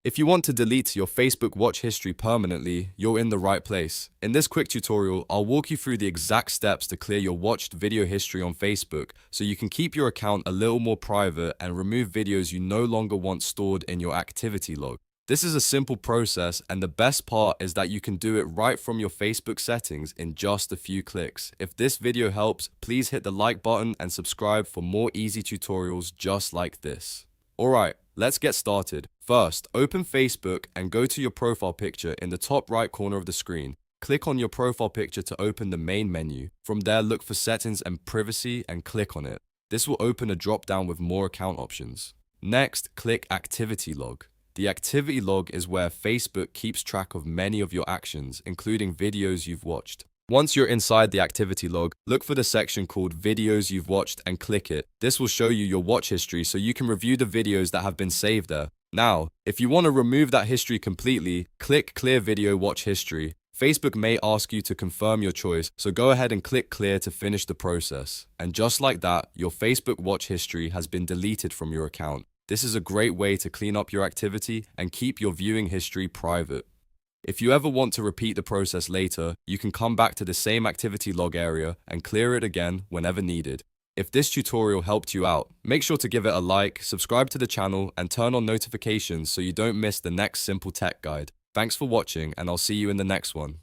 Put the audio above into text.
If you want to delete your Facebook watch history permanently, you're in the right place. In this quick tutorial, I'll walk you through the exact steps to clear your watched video history on Facebook so you can keep your account a little more private and remove videos you no longer want stored in your activity log. This is a simple process, and the best part is that you can do it right from your Facebook settings in just a few clicks. If this video helps, please hit the like button and subscribe for more easy tutorials just like this. Alright, let's get started. First, open Facebook and go to your profile picture in the top right corner of the screen. Click on your profile picture to open the main menu. From there, look for Settings and Privacy and click on it. This will open a drop-down with more account options. Next, click Activity Log. The activity log is where Facebook keeps track of many of your actions, including videos you've watched. Once you're inside the activity log, look for the section called Videos You've Watched and click it. This will show you your watch history so you can review the videos that have been saved there. Now, if you want to remove that history completely, click Clear Video Watch History. Facebook may ask you to confirm your choice, so go ahead and click Clear to finish the process. And just like that, your Facebook watch history has been deleted from your account. This is a great way to clean up your activity and keep your viewing history private. If you ever want to repeat the process later, you can come back to the same activity log area and clear it again whenever needed. If this tutorial helped you out, make sure to give it a like, subscribe to the channel, and turn on notifications so you don't miss the next simple tech guide. Thanks for watching, and I'll see you in the next one.